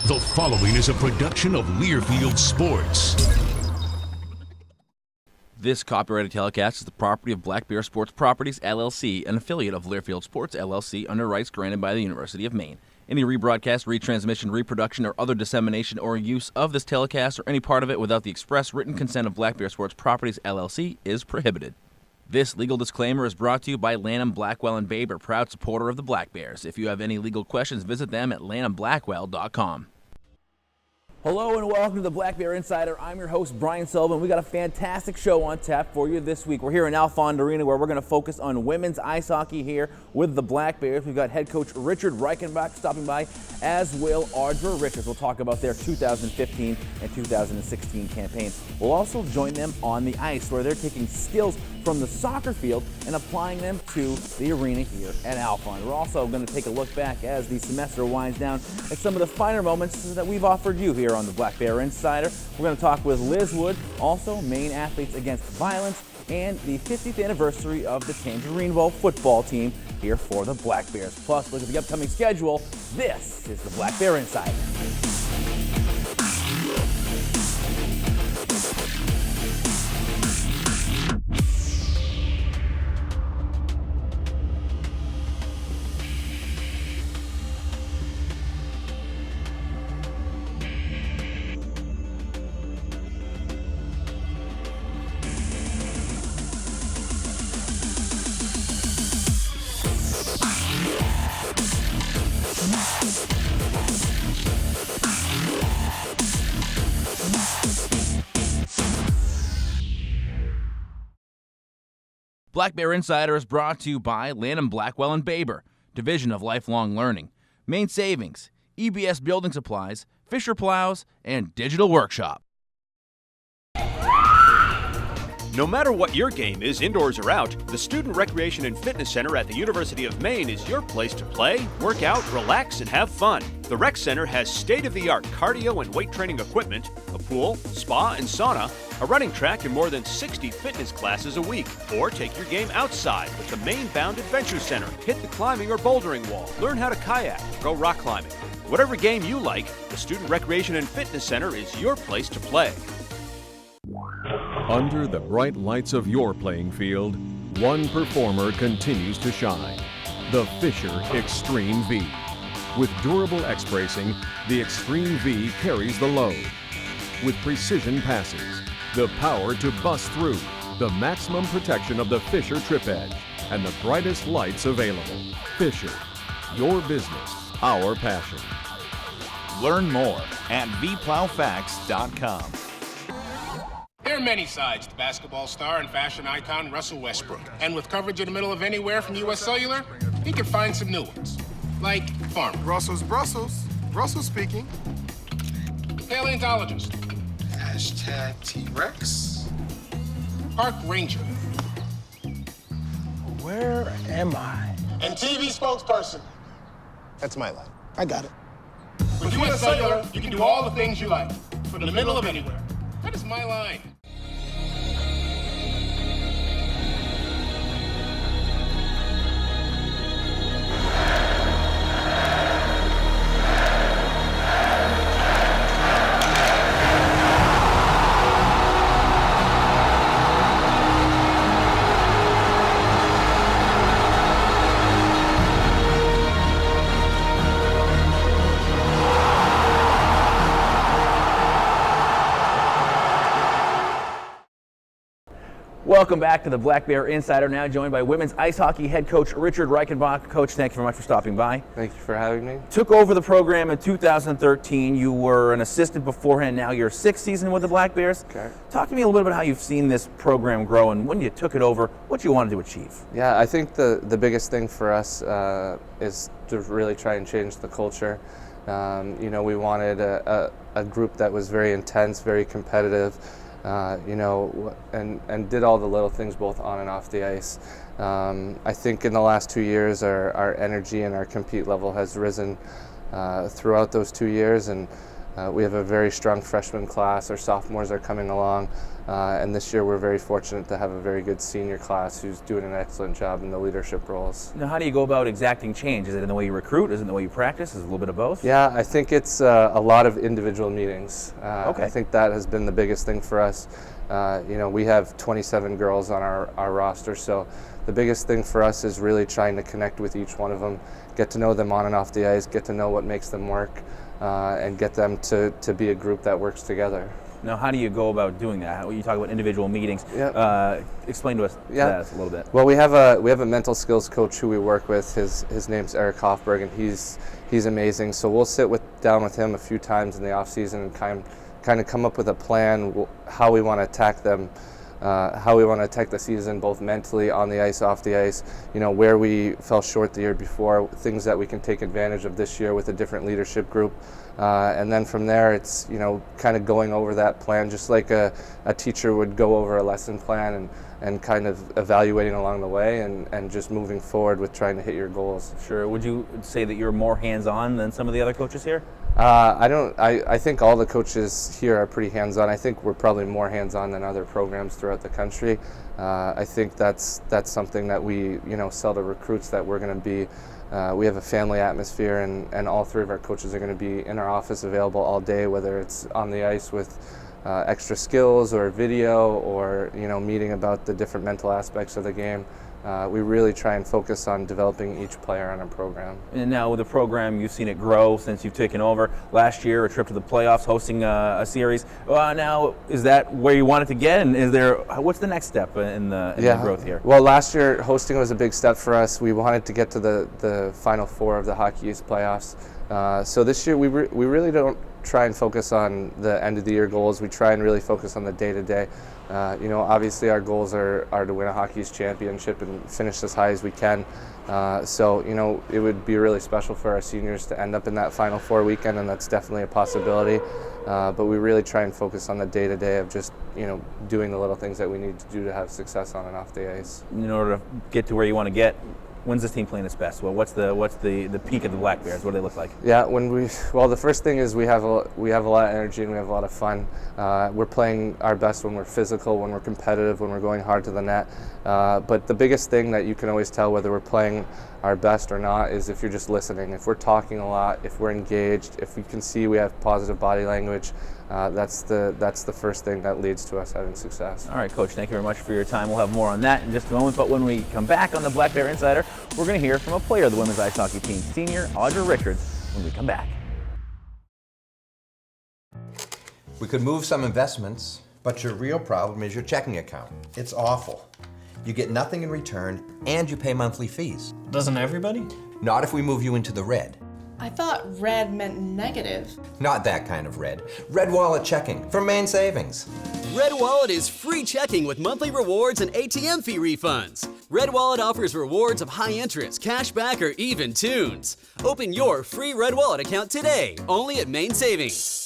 The following is a production of Learfield Sports. This copyrighted telecast is the property of Black Bear Sports Properties, LLC, an affiliate of Learfield Sports, LLC, under rights granted by the University of Maine. Any rebroadcast, retransmission, reproduction, or other dissemination or use of this telecast or any part of it without the express written consent of Black Bear Sports Properties, LLC, is prohibited. This legal disclaimer is brought to you by Lanham, Blackwell, and Baber, proud supporter of the Black Bears. If you have any legal questions, visit them at lanhamblackwell.com. Hello and welcome to the Black Bear Insider. I'm your host, Brian Sullivan. We got a fantastic show on tap for you this week. We're here in Alfond Arena where we're going to focus on women's ice hockey here with the Black Bears. We've got head coach Richard Reichenbach stopping by, as will Audra Richards. We'll talk about their 2015 and 2016 campaign. We'll also join them on the ice where they're taking skills from the soccer field and applying them to the arena here at Alfond. We're also going to take a look back as the semester winds down at some of the finer moments that we've offered you here on the Black Bear Insider. We're going to talk with Liz Wood, also Maine Athletes Against Violence, and the 50th anniversary of the Tangerine Bowl football team here for the Black Bears. Plus, look at the upcoming schedule. This is the Black Bear Insider. Black Bear Insider is brought to you by Lanham, Blackwell, and Baber, Division of Lifelong Learning, Maine Savings, EBS Building Supplies, Fisher Plows, and Digital Workshop. No matter what your game is, indoors or out, the Student Recreation and Fitness Center at the University of Maine is your place to play, work out, relax, and have fun. The Rec Center has state-of-the-art cardio and weight training equipment, a pool, spa, and sauna, a running track, and more than 60 fitness classes a week. Or take your game outside with the Maine-bound Adventure Center. Hit the climbing or bouldering wall, learn how to kayak, go rock climbing. Whatever game you like, the Student Recreation and Fitness Center is your place to play. Under the bright lights of your playing field, one performer continues to shine. The Fisher Extreme V. With durable X-bracing, the Extreme V carries the load. With precision passes, the power to bust through, the maximum protection of the Fisher Trip Edge, and the brightest lights available. Fisher, your business, our passion. Learn more at vplowfacts.com. There are many sides to basketball star and fashion icon Russell Westbrook. And with coverage in the middle of anywhere from US Cellular, he can find some new ones. Like farmer. Russell's Brussels. Russell speaking. Paleontologist. Hashtag T-Rex. Park ranger. Where am I? And TV spokesperson. That's my line. I got it. With US Cellular, you can do all the things you like. From the middle of anywhere. That is my line. Welcome back to the Black Bear Insider, now joined by women's ice hockey head coach Richard Reichenbach. Coach, thank you very much for stopping by. Thank you for having me. Took over the program in 2013. You were an assistant beforehand. Now your sixth season with the Black Bears. Okay. Talk to me a little bit about how you've seen this program grow and when you took it over, what you wanted to achieve. Yeah, I think the biggest thing for us is to really try and change the culture. We wanted a group that was very intense, very competitive, and did all the little things both on and off the ice. I think in the last 2 years, our energy and our compete level has risen throughout those 2 years, and We have a very strong freshman class. Our sophomores are coming along, and this year we're very fortunate to have a very good senior class who's doing an excellent job in the leadership roles. Now, how do you go about exacting change? Is it in the way you recruit? Is it in the way you practice? Is it a little bit of both? Yeah, I think it's a lot of individual meetings. I think that has been the biggest thing for us. We have 27 girls on our roster, so the biggest thing for us is really trying to connect with each one of them, get to know them on and off the ice, get to know what makes them work, and get them to be a group that works together. Now, how do you go about doing that? You talk about individual meetings. Explain to us that a little bit. Well, we have a mental skills coach who we work with. His name's Eric Hofberg, and he's amazing. So we'll sit down with him a few times in the off season and kind of come up with a plan how we want to attack them. How we want to attack the season, both mentally, on the ice, off the ice, where we fell short the year before, things that we can take advantage of this year with a different leadership group. And then from there, it's, kind of going over that plan, just like a teacher would go over a lesson plan and kind of evaluating along the way and just moving forward with trying to hit your goals. Sure. Would you say that you're more hands-on than some of the other coaches here? I think all the coaches here are pretty hands-on. I think we're probably more hands-on than other programs throughout the country. I think that's something that we sell to recruits, that we're going to be. We have a family atmosphere, and all three of our coaches are going to be in our office available all day, whether it's on the ice with extra skills or video or meeting about the different mental aspects of the game. We really try and focus on developing each player on our program. And now with the program, you've seen it grow since you've taken over. Last year, a trip to the playoffs, hosting a series. Now, is that where you want it to get? And what's the next step in the growth here? Well, last year, hosting was a big step for us. We wanted to get to the Final Four of the Hockey East playoffs. So this year, we really don't try and focus on the end of the year goals. We try and really focus on the day-to-day. Obviously our goals are to win a Hockey East championship and finish as high as we can. So it would be really special for our seniors to end up in that Final Four weekend, and that's definitely a possibility. But we really try and focus on the day-to-day of just doing the little things that we need to do to have success on and off the ice. In order to get to where you want to get, when's this team playing its best? Well, what's the peak of the Black Bears? What do they look like? Yeah, the first thing is we have a lot of energy and we have a lot of fun. We're playing our best when we're physical, when we're competitive, when we're going hard to the net. But the biggest thing that you can always tell whether we're playing our best or not is if you're just listening. If we're talking a lot, if we're engaged, if we can see we have positive body language, that's the first thing that leads to us having success. All right, Coach, thank you very much for your time. We'll have more on that in just a moment, but when we come back on the Black Bear Insider, we're going to hear from a player of the women's ice hockey team, senior Audra Richards, when we come back. We could move some investments, but your real problem is your checking account. It's awful. You get nothing in return, and you pay monthly fees. Doesn't everybody? Not if we move you into the red. I thought red meant negative. Not that kind of red. Red Wallet checking from Main Savings. Red Wallet is free checking with monthly rewards and ATM fee refunds. Red Wallet offers rewards of high interest, cash back, or even tunes. Open your free Red Wallet account today, only at Main Savings.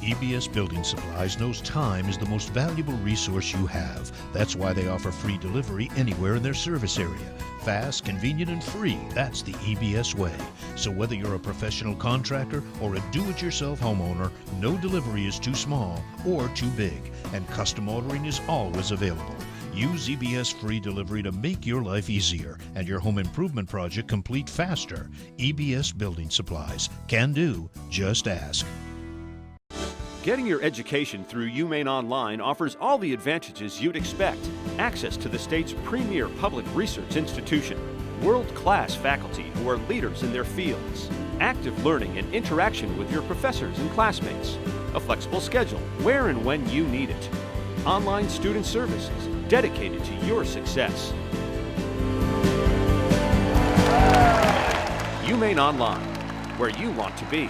EBS Building Supplies knows time is the most valuable resource you have. That's why they offer free delivery anywhere in their service area. Fast, convenient, and free. That's the EBS way. So whether you're a professional contractor or a do-it-yourself homeowner, no delivery is too small or too big, and custom ordering is always available. Use EBS free delivery to make your life easier and your home improvement project complete faster. EBS Building Supplies. Can do. Just ask. Getting your education through UMaine Online offers all the advantages you'd expect. Access to the state's premier public research institution, world-class faculty who are leaders in their fields, active learning and interaction with your professors and classmates, a flexible schedule where and when you need it, online student services dedicated to your success. UMaine Online, where you want to be.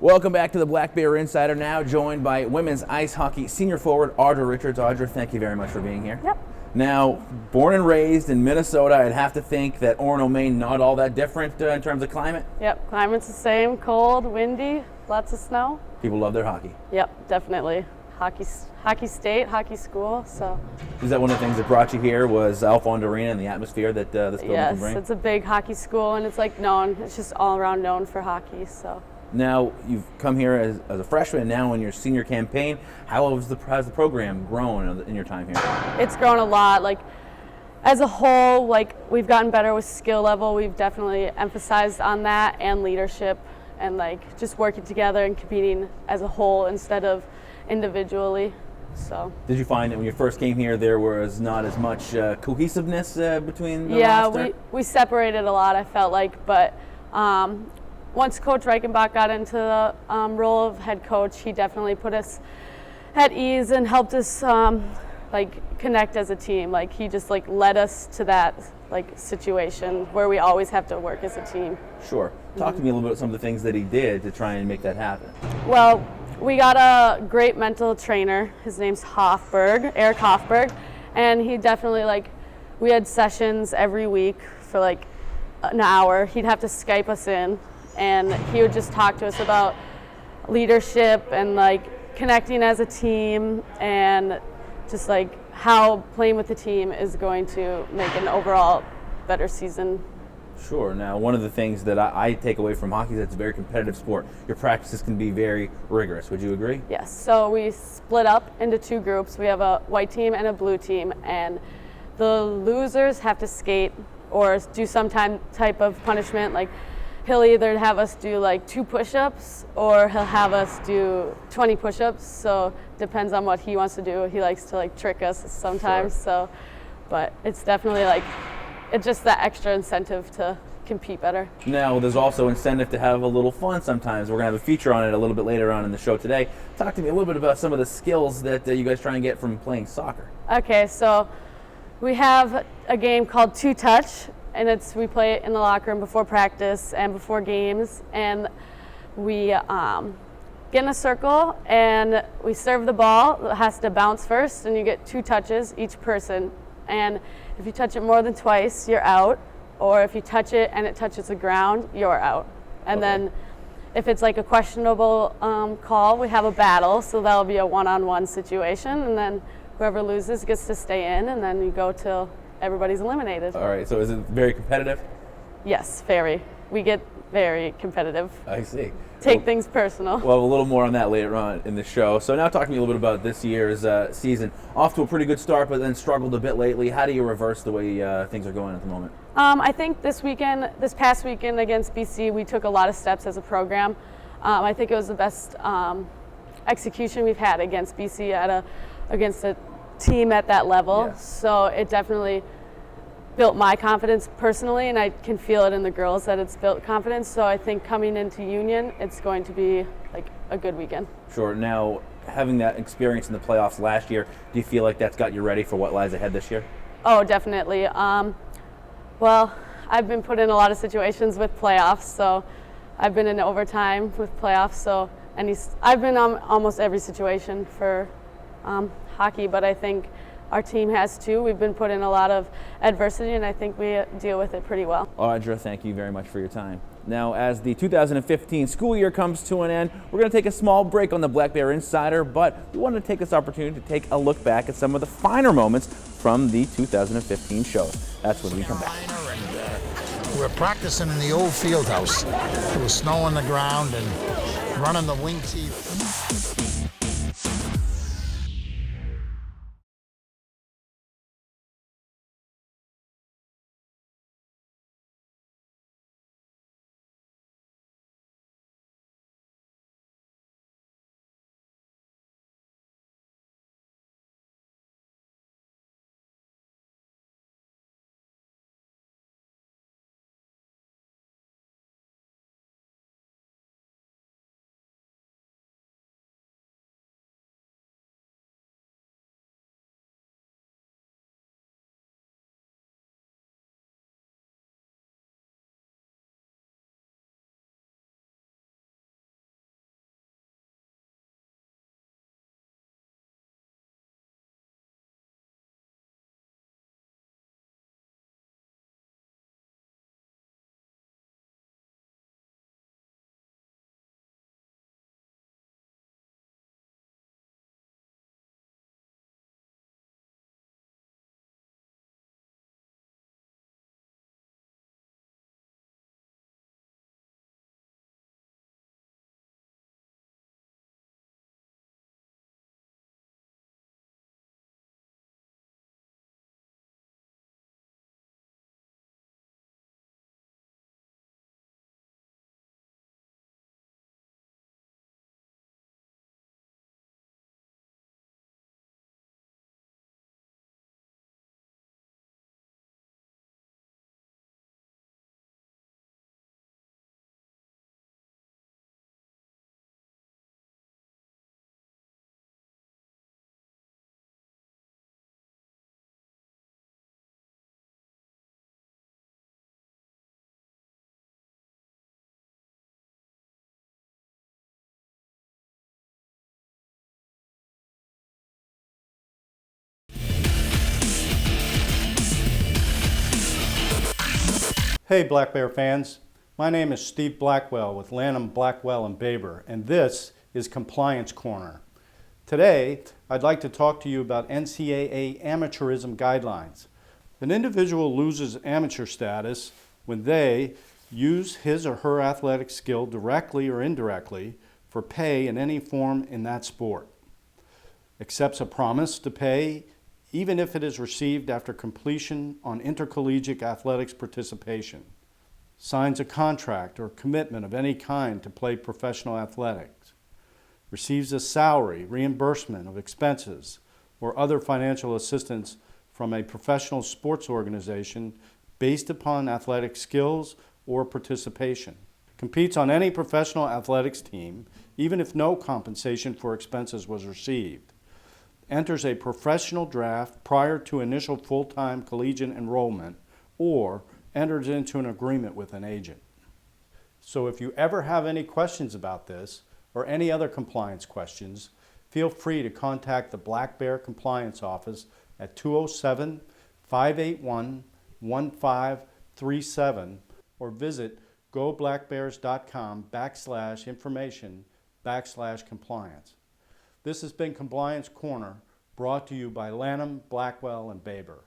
Welcome back to the Black Bear Insider, now joined by women's ice hockey senior forward Audra Richards. Audra, thank you very much for being here. Yep. Now, born and raised in Minnesota, I'd have to think that Orono, Maine, not all that different in terms of climate? Yep, climate's the same, cold, windy, lots of snow. People love their hockey. Yep, definitely. hockey state, hockey school. So. Is that one of the things that brought you here? Was Alfond Arena and the atmosphere that this building can bring? Yes, it's a big hockey school, and it's like known. It's just all around known for hockey. So. Now you've come here as a freshman, and now in your senior campaign. How has the program grown in your time here? It's grown a lot. Like as a whole, like we've gotten better with skill level. We've definitely emphasized on that and leadership, and like just working together and competing as a whole instead of individually. So. Did you find that when you first came here there was not as much cohesiveness between the roster? Yeah, we separated a lot, I felt like, but once Coach Reichenbach got into the role of head coach, he definitely put us at ease and helped us like connect as a team. Like he just like led us to that like situation where we always have to work as a team. Sure. Talk to me a little bit about some of the things that he did to try and make that happen. Well, we got a great mental trainer. His name's Eric Hofberg, and he definitely like, we had sessions every week for like an hour. He'd have to Skype us in, and he would just talk to us about leadership and like connecting as a team and just like how playing with the team is going to make an overall better season. Sure. Now, one of the things that I take away from hockey is that it's a very competitive sport. Your practices can be very rigorous. Would you agree? Yes. So we split up into two groups. We have a white team and a blue team, and the losers have to skate or do some type of punishment. Like he'll either have us do like 2 push-ups or he'll have us do 20 push-ups. So depends on what he wants to do. He likes to like trick us sometimes. Sure. So, but it's definitely like, it's just that extra incentive to compete better. Now, there's also incentive to have a little fun sometimes. We're going to have a feature on it a little bit later on in the show today. Talk to me a little bit about some of the skills that you guys try and get from playing soccer. Okay, so we have a game called Two Touch, and we play it in the locker room before practice and before games, and we get in a circle and we serve the ball. It has to bounce first, and you get 2 touches each person. And if you touch it more than twice, you're out. Or if you touch it and it touches the ground, you're out. And then if it's like a questionable call, we have a battle. So that'll be a one-on-one situation. And then whoever loses gets to stay in, and then you go till everybody's eliminated. All right. So is it very competitive? Yes, very. We get very competitive. I see. Take things personal. Well, a little more on that later on in the show. So now talk to me a little bit about this year's season. Off to a pretty good start, but then struggled a bit lately. How do you reverse the way things are going at the moment? I think this past weekend against BC, we took a lot of steps as a program. I think it was the best execution we've had against BC against a team at that level. Yes. So it definitely built my confidence personally, and I can feel it in the girls that it's built confidence. So I think coming into Union, it's going to be like a good weekend. Sure. Now, having that experience in the playoffs last year, do you feel like that's got you ready for what lies ahead this year? Oh, definitely. Well, I've been put in a lot of situations with playoffs, so I've been in overtime with playoffs. So I've been on almost every situation for hockey, but I think our team has too. We've been put in a lot of adversity, and I think we deal with it pretty well. Audra, thank you very much for your time. Now, as the 2015 school year comes to an end, we're going to take a small break on the Black Bear Insider, but we wanted to take this opportunity to take a look back at some of the finer moments from the 2015 show. That's when we come back. We're practicing in the old field house. There was snow on the ground and running the wing tee. Hey Black Bear fans, my name is Steve Blackwell with Lanham, Blackwell & Baber, and this is Compliance Corner. Today, I'd like to talk to you about NCAA amateurism guidelines. An individual loses amateur status when they use his or her athletic skill directly or indirectly for pay in any form in that sport, accepts a promise to pay even if it is received after completion on intercollegiate athletics participation, signs a contract or commitment of any kind to play professional athletics, receives a salary, reimbursement of expenses, or other financial assistance from a professional sports organization based upon athletic skills or participation, competes on any professional athletics team, even if no compensation for expenses was received, enters a professional draft prior to initial full-time collegiate enrollment, or enters into an agreement with an agent. So if you ever have any questions about this or any other compliance questions, feel free to contact the Black Bear Compliance Office at 207-581-1537 or visit goblackbears.com/information/compliance. This has been Compliance Corner, brought to you by Lanham, Blackwell & Baber.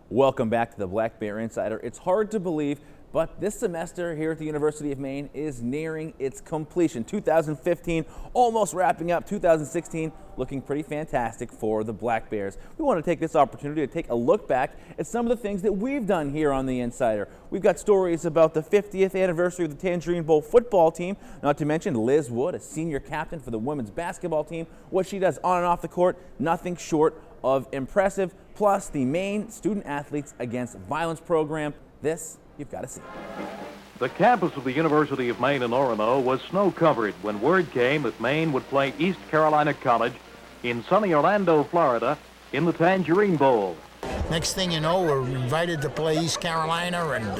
Welcome back to the Black Bear Insider. It's hard to believe, but this semester here at the University of Maine is nearing its completion. 2015 almost wrapping up, 2016 looking pretty fantastic for the Black Bears. We want to take this opportunity to take a look back at some of the things that we've done here on the Insider. We've got stories about the 50th anniversary of the Tangerine Bowl football team, not to mention Liz Wood, a senior captain for the women's basketball team. What she does on and off the court, nothing short of impressive, plus the Maine Student Athletes Against Violence program. This you've got to see. The campus of the University of Maine in Orono was snow-covered when word came that Maine would play East Carolina College in sunny Orlando, Florida, in the Tangerine Bowl. Next thing you know, we're invited to play East Carolina, and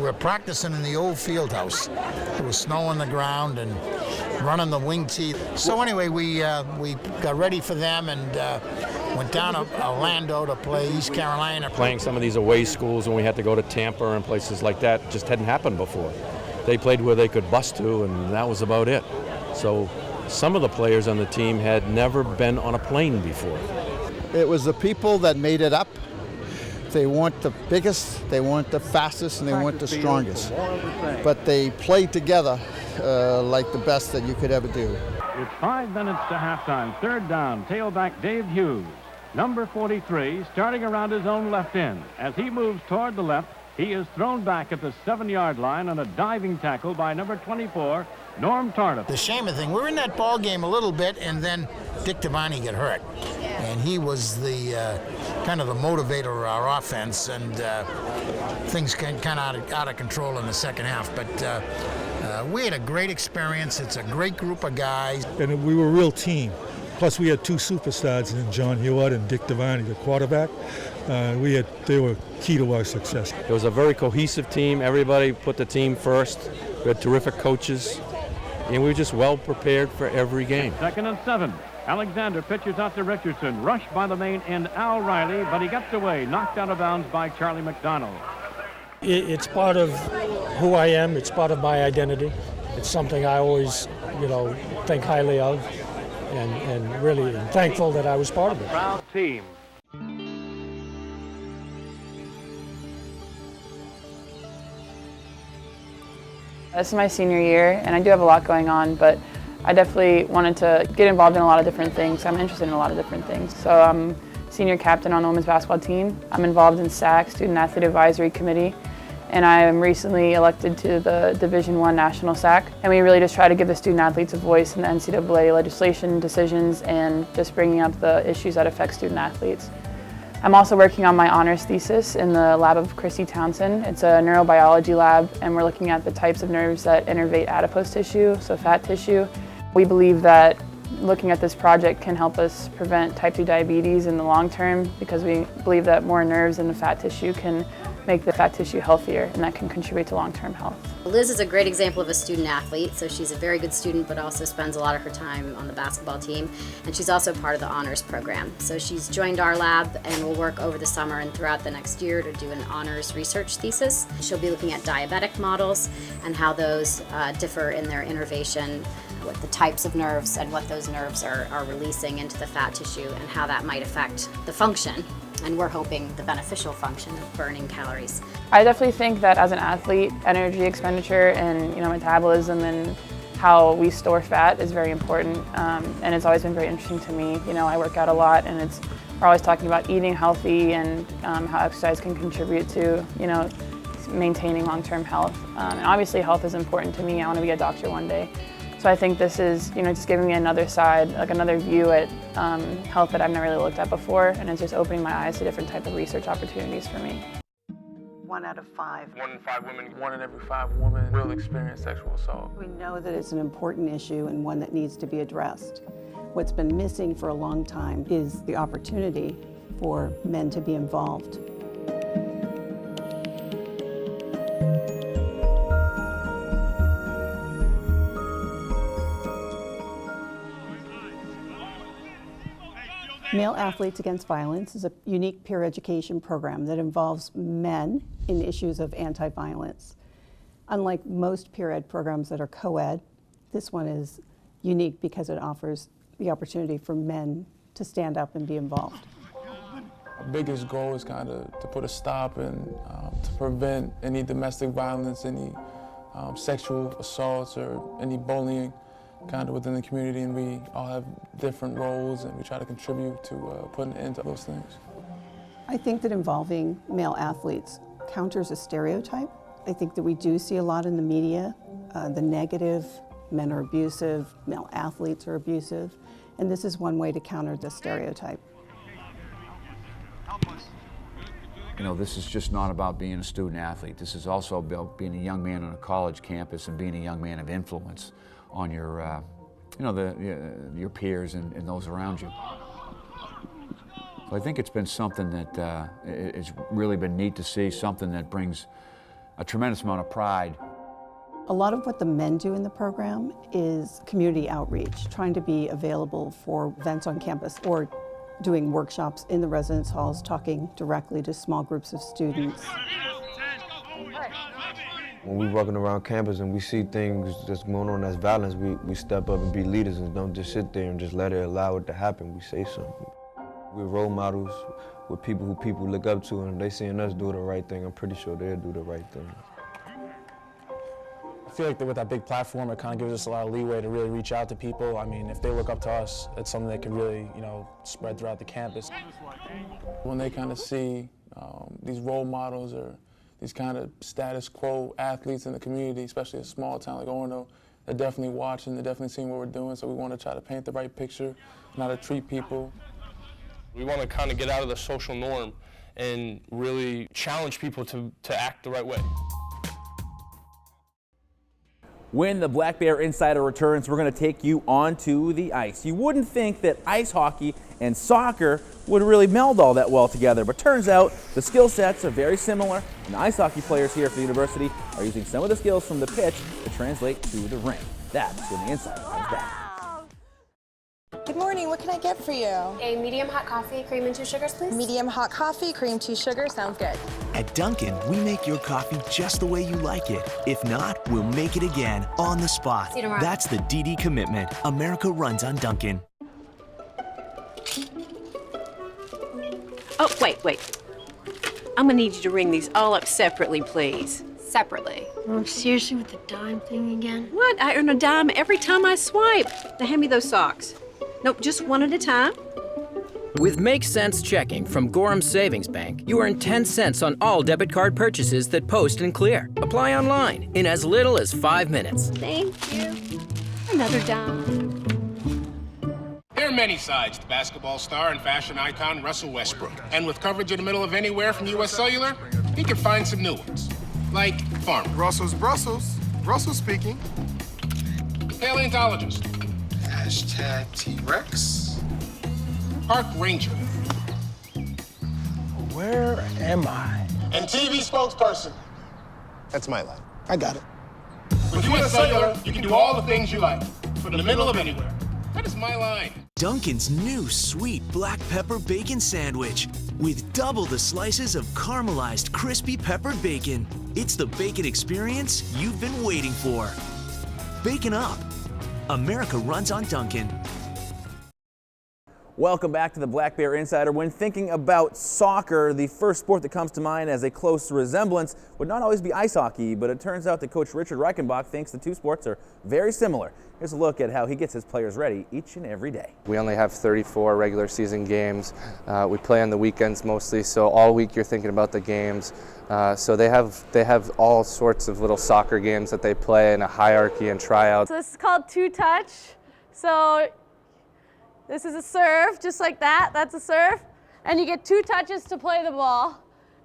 we're practicing in the old field house. There was snow on the ground and running the wing tee. So anyway, we got ready for them and went down to Orlando to play East Carolina. Playing some of these away schools when we had to go to Tampa and places like that just hadn't happened before. They played where they could bus to, and that was about it. So some of the players on the team had never been on a plane before. It was the people that made it up. They weren't the biggest, they weren't the fastest, and they weren't the strongest. But they played together like the best that you could ever do. It's 5 minutes to halftime. Third down, tailback Dave Hughes. Number 43, starting around his own left end. As he moves toward the left, he is thrown back at the 7-yard line on a diving tackle by number 24, Norm Tardif. The shame of the thing, we're in that ball game a little bit, and then Dick Devine got hurt. And he was the kind of the motivator of our offense, and things kind of out of control in the second half. But we had a great experience. It's a great group of guys. And we were a real team. Plus, we had two superstars in John Hewitt and Dick Devine, the quarterback. They were key to our success. It was a very cohesive team. Everybody put the team first. We had terrific coaches, and we were just well prepared for every game. 2nd and 7. Alexander pitches out to Richardson, rushed by the Maine end Al Riley, but he gets away, knocked out of bounds by Charlie McDonald. It's part of who I am. It's part of my identity. It's something I always, think highly of, and really am thankful that I was part of it. Proud team. This is my senior year, and I do have a lot going on, but I definitely wanted to get involved in a lot of different things. I'm interested in a lot of different things. So I'm senior captain on the women's basketball team. I'm involved in SAC, Student Athlete Advisory Committee, and I am recently elected to the Division I National SAC. And we really just try to give the student athletes a voice in the NCAA legislation decisions and just bringing up the issues that affect student athletes. I'm also working on my honors thesis in the lab of Christy Townsend. It's a neurobiology lab, and we're looking at the types of nerves that innervate adipose tissue, so fat tissue. We believe that looking at this project can help us prevent type 2 diabetes in the long term, because we believe that more nerves in the fat tissue can make the fat tissue healthier, and that can contribute to long-term health. Liz is a great example of a student athlete, so she's a very good student but also spends a lot of her time on the basketball team, and she's also part of the honors program. So she's joined our lab and will work over the summer and throughout the next year to do an honors research thesis. She'll be looking at diabetic models and how those differ in their innervation, with the types of nerves and what those nerves are releasing into the fat tissue and how that might affect the function. And we're hoping the beneficial function of burning calories. I definitely think that as an athlete, energy expenditure and metabolism and how we store fat is very important, and it's always been very interesting to me. I work out a lot, and we're always talking about eating healthy and how exercise can contribute to maintaining long-term health. And obviously, health is important to me. I want to be a doctor one day. So I think this is, just giving me another side, like another view at health that I've never really looked at before, and it's just opening my eyes to different type of research opportunities for me. 1 out of 5. 1 in 5 women, 1 in every 5 women will experience sexual assault. We know that it's an important issue and one that needs to be addressed. What's been missing for a long time is the opportunity for men to be involved. Male Athletes Against Violence is a unique peer education program that involves men in issues of anti-violence. Unlike most peer ed programs that are co-ed, this one is unique because it offers the opportunity for men to stand up and be involved. Our biggest goal is kind of to put a stop and to prevent any domestic violence, any sexual assaults or any bullying kind of within the community, and we all have different roles and we try to contribute to putting an end to those things. I think that involving male athletes counters a stereotype. I think that we do see a lot in the media, the negative, men are abusive, male athletes are abusive, and this is one way to counter the stereotype. This is just not about being a student athlete. This is also about being a young man on a college campus and being a young man of influence on your, your peers and those around you. So I think it's been something that it's really been neat to see, something that brings a tremendous amount of pride. A lot of what the men do in the program is community outreach, trying to be available for events on campus or doing workshops in the residence halls, talking directly to small groups of students. When we're walking around campus and we see things that's going on that's violence, we step up and be leaders and don't just sit there and just let it allow it to happen. We say something. We're role models with people who people look up to, and they seeing us do the right thing, I'm pretty sure they'll do the right thing. I feel like that with that big platform, it kind of gives us a lot of leeway to really reach out to people. I mean, if they look up to us, it's something that can really, spread throughout the campus. When they kind of see these role models or these kind of status quo athletes in the community, especially a small town like Orono, they're definitely watching, they're definitely seeing what we're doing, so we want to try to paint the right picture and how to treat people. We want to kind of get out of the social norm and really challenge people to act the right way. When the Black Bear Insider returns, we're going to take you onto the ice. You wouldn't think that ice hockey and soccer would really meld all that well together, but turns out the skill sets are very similar, and the ice hockey players here for the university are using some of the skills from the pitch to translate to the rink. That's when the Insider comes back. Good morning, what can I get for you? A medium hot coffee, cream and 2 sugars, please. Medium hot coffee, cream, 2 sugars, sounds good. At Dunkin', we make your coffee just the way you like it. If not, we'll make it again, on the spot. See you tomorrow. That's the DD commitment. America runs on Dunkin'. Oh, wait. I'm gonna need you to ring these all up separately, please. Separately. Oh, seriously, with the dime thing again? What? I earn a dime every time I swipe. Now hand me those socks. Nope, just one at a time. With Make Sense Checking from Gorham Savings Bank, you earn 10 cents on all debit card purchases that post and clear. Apply online in as little as 5 minutes. Thank you. Another dime. There are many sides to basketball star and fashion icon Russell Westbrook. And with coverage in the middle of anywhere from US Cellular, he can find some new ones. Like farm. Brussels. Russell speaking. Paleontologist. Hashtag T-Rex. Park ranger. Where am I? and TV spokesperson. That's my line. I got it. With US Cellular, you can do all the things you like, from the middle of anywhere. That is my line. Dunkin's new sweet black pepper bacon sandwich with double the slices of caramelized crispy peppered bacon. It's the bacon experience you've been waiting for. Bacon up. America runs on Dunkin'. Welcome back to the Black Bear Insider. When thinking about soccer, the first sport that comes to mind as a close resemblance would not always be ice hockey, but it turns out that Coach Richard Reichenbach thinks the two sports are very similar. Here's a look at how he gets his players ready each and every day. We only have 34 regular season games. We play on the weekends mostly, so all week you're thinking about the games. So they have all sorts of little soccer games that they play in a hierarchy and tryouts. So this is called two-touch. So this is a serve, just like that. That's a serve, and you get 2 touches to play the ball.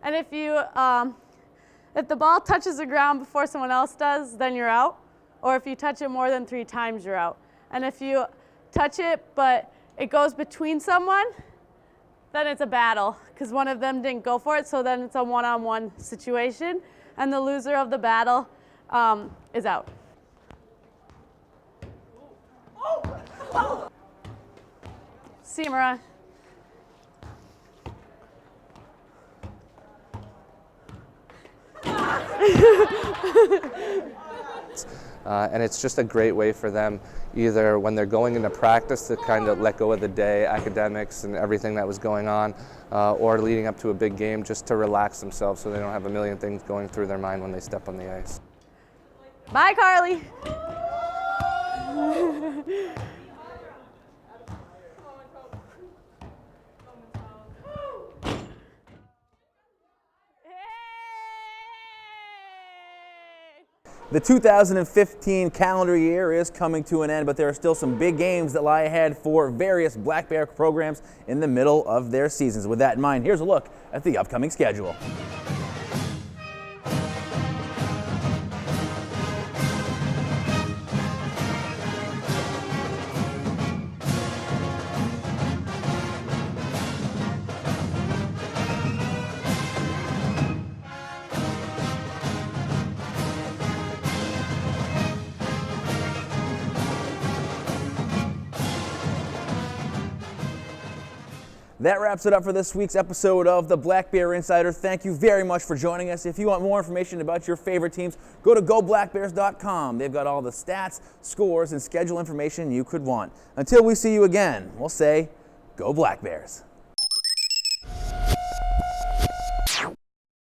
And if the ball touches the ground before someone else does, then you're out. Or if you touch it more than 3 times, you're out. And if you touch it, but it goes between someone, then it's a battle, because one of them didn't go for it, so then it's a one-on-one situation, and the loser of the battle is out. See you, Mariah. And it's just a great way for them, either when they're going into practice to kind of let go of the day, academics and everything that was going on, or leading up to a big game, just to relax themselves so they don't have a million things going through their mind when they step on the ice. Bye, Carly. The 2015 calendar year is coming to an end, but there are still some big games that lie ahead for various Black Bear programs in the middle of their seasons. With that in mind, here's a look at the upcoming schedule. That wraps it up for this week's episode of the Black Bear Insider. Thank you very much for joining us. If you want more information about your favorite teams, go to goblackbears.com. They've got all the stats, scores, and schedule information you could want. Until we see you again, we'll say, go Black Bears.